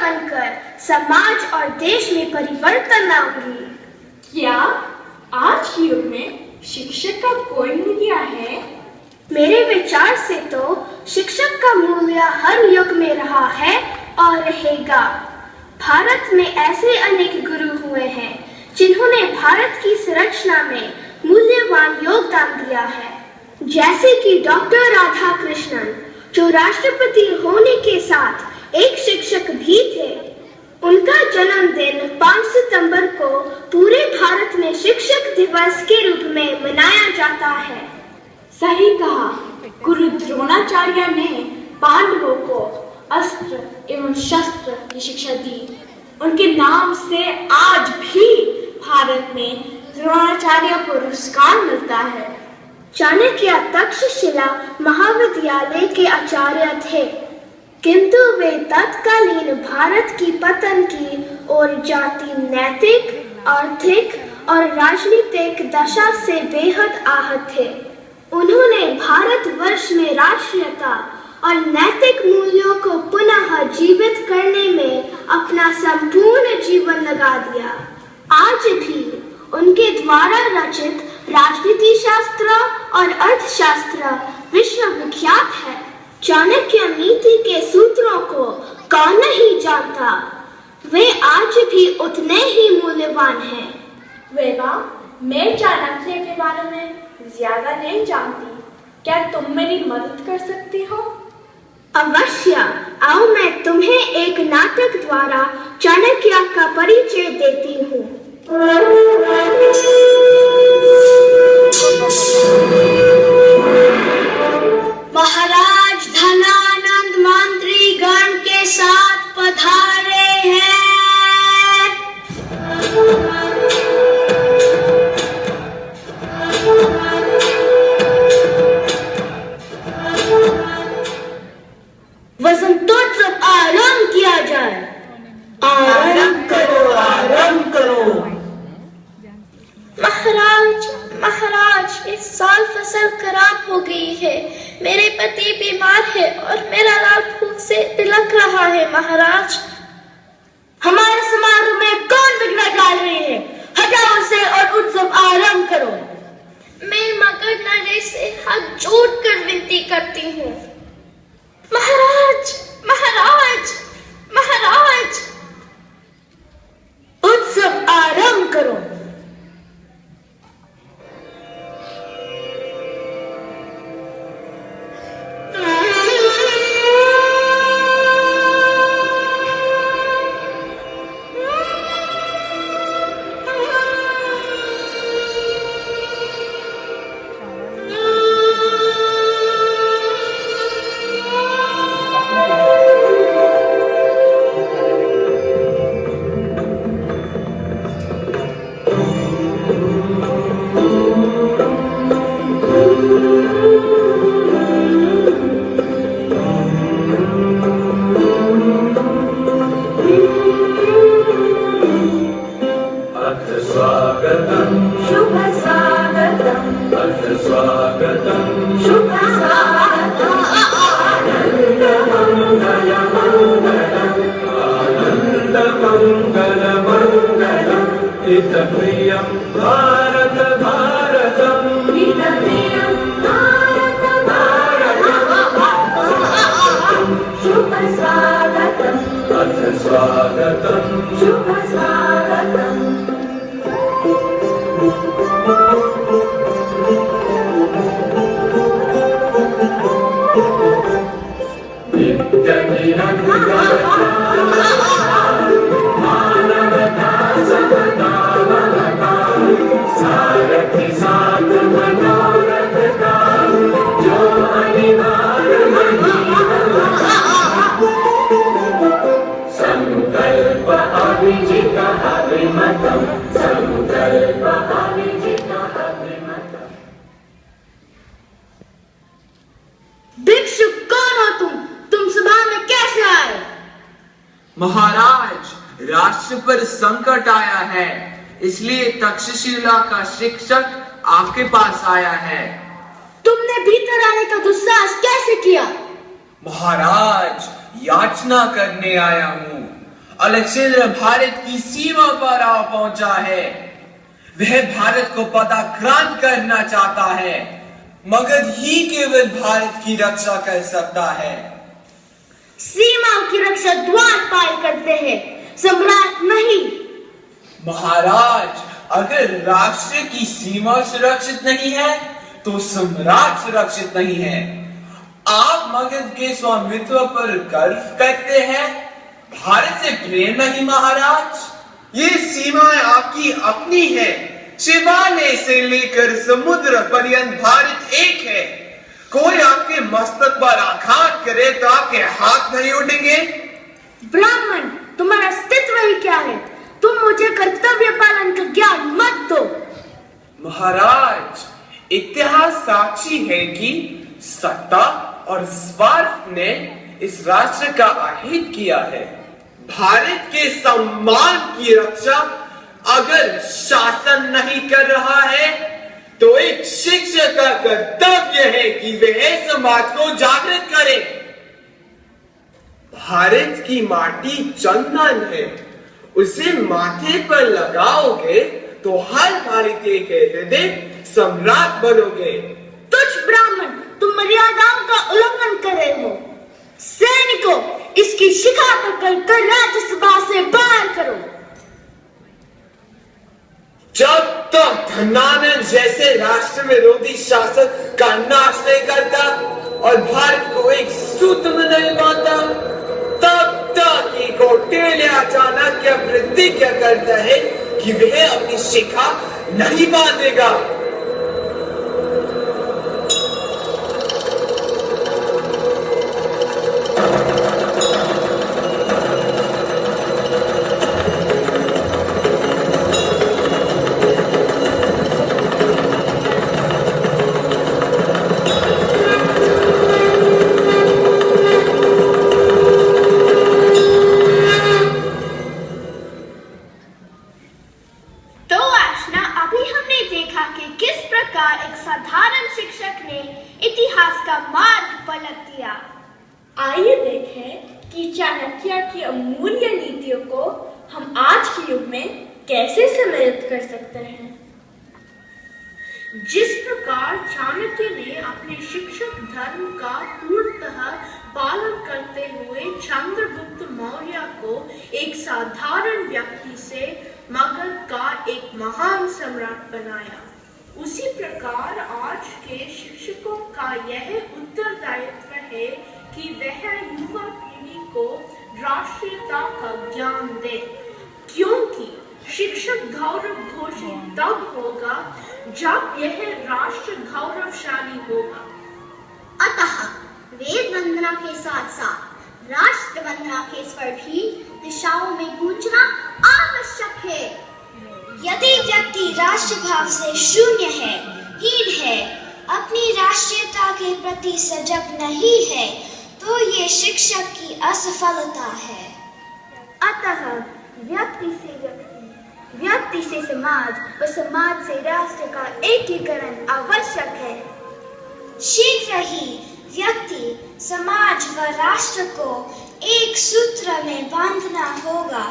बनकर समाज और देश में परिवर्तन लाऊंगी। क्या आज के युग में शिक्षक का कोई मूल्य है? मेरे विचार से तो शिक्षक का मूल्य हर युग में रहा है और रहेगा। भारत में ऐसे अनेक गुरु हुए हैं जिन्होंने भारत की संरचना में मूल्यवान योगदान दिया है, जैसे कि डॉक्टर राधाकृष्णन, जो राष्ट्रपति होने के साथ एक शिक्षक भी थे। उनका जन्मदिन 5 सितंबर को पूरे भारत में शिक्षक दिवस के रूप में मनाया जाता है। सही कहा। गुरु द्रोणाचार्य ने पांडवों को अस्त्र एवं शस्त्र की शिक्षा दी। उनके नाम से आज भी भारत में द्रोणाचार्य पुरस्कार मिलता है। चाणक्य तक्षशिला महाविद्यालय के आचार्य थे, किंतु वे तत्कालीन भारत की पतन की और जाति, नैतिक, आर्थिक और राजनीतिक दशा से बेहद आहत थे। उन्होंने भारतवर्ष में राष्ट्रीयता और नैतिक मूल्यों को पुनः जीवित करने में अपना संपूर्ण जीवन लगा दिया। आज भी उनके द्वारा रचित राजनीति शास्त्र और अर्थशास्त्र विश्व विख्यात है। चाणक्य नीति के सूत्रों को कौन नहीं जानता, वे आज भी उतने ही मूल्यवान हैं। वेगा, मैं चाणक्य के बारे में ज्यादा नहीं जानती, क्या तुम मेरी मदद कर सकती हो? अवश्य, आओ मैं तुम्हें एक नाटक द्वारा चाणक्य का परिचय देती हूँ। महाराज धनानंद मंत्री गण के साथ पधारे हैं। वसंतोत्सव आरंभ किया जाए। आरंभ करो, आरंभ करो। महाराज, इस साल फसल खराब हो गई है। मेरे पति बीमार है और मेरा लाल भूख से तिलक रहा है। महाराज, हमारे समारोह में कौन विघ्न डाल रही है? हटाओ उसे और उत्सव आरंभ करो। मैं मगर नरे से हाथ जोड़कर विनती करती हूँ। महाराज, उत्सव आरंभ करो। महाराज, राष्ट्र पर संकट आया है, इसलिए तक्षशिला का शिक्षक आपके पास आया है। तुमने भीतर आने का दुस्साहस कैसे किया? महाराज, याचना करने आया हूँ। अलेक्जेंडर भारत की सीमा पर आ पहुंचा है। वह भारत को पदाक्रांत करना चाहता है। मगध ही केवल भारत की रक्षा कर सकता है। सीमाओं की रक्षा द्वारपाल करते हैं, सम्राट नहीं। महाराज, अगर राष्ट्र की सीमा सुरक्षित नहीं है तो सम्राट सुरक्षित नहीं है। आप मगध के स्वामित्व पर गर्व करते हैं, भारत से प्रेम नहीं महाराज। ये सीमाएं आपकी अपनी है। शिवालय से लेकर समुद्र पर्यंत भारत एक है। कोई आपके मस्तक पर आघात करे तो आपके हाथ नहीं उठेंगे। ब्राह्मण, तुम्हारा अस्तित्व ही क्या है? तुम मुझे कर्तव्य पालन का ज्ञान मत दो। महाराज, इतिहास साक्षी है कि सत्ता और स्वार्थ ने इस राष्ट्र का अहित किया है। भारत के सम्मान की रक्षा अगर शासन नहीं कर रहा है तो एक शिक्षक का कर्तव्य है कि वह समाज को जागृत करे। भारत की माटी चंदन है, उसे माथे पर लगाओगे तो हर भारतीय के हृदय सम्राट बनोगे। तुच्छ ब्राह्मण, तुम मर्यादाओं का उल्लंघन कर रहे हो। सैनिकों, इसकी शिखा पकड़कर राज्यसभा से बाहर करो। जब तक धनानंद जैसे राष्ट्र विरोधी शासक का नाश नहीं करता और भारत को एक सूत्र में नहीं बांधता, तब तक ये कौटिल्य चाणक्य प्रतिज्ञा करता है कि वह अपनी शिखा नहीं बांधेगा। आइए देखें कि चाणक्य की अमूल्य नीतियों को हम आज के युग में कैसे सम्मिलित कर सकते हैं। जिस प्रकार चाणक्य ने अपने शिक्षक धर्म का पूर्णतः पालन करते हुए चंद्रगुप्त मौर्य को एक साधारण व्यक्ति से मगध का एक महान सम्राट बनाया, उसी प्रकार आज के शिक्षकों का यह उत्तरदायित्व है कि वह युवा पीढ़ी को राष्ट्रीयता का ज्ञान दे, क्योंकि शिक्षक गौरव घोषित तब होगा जब यह राष्ट्र गौरवशाली होगा। अतः वेद वंदना के साथ साथ राष्ट्र वंदना के स्वर भी दिशाओं में गूंजना आवश्यक है। यदि व्यक्ति राष्ट्रभाव से शून्य है, हीन है, अपनी राष्ट्रीयता के प्रति सजग नहीं है, तो ये शिक्षक की असफलता है। अतः व्यक्ति से समाज और समाज से राष्ट्र का एकीकरण आवश्यक है। शीघ्र ही व्यक्ति, समाज व राष्ट्र को एक सूत्र में बांधना होगा।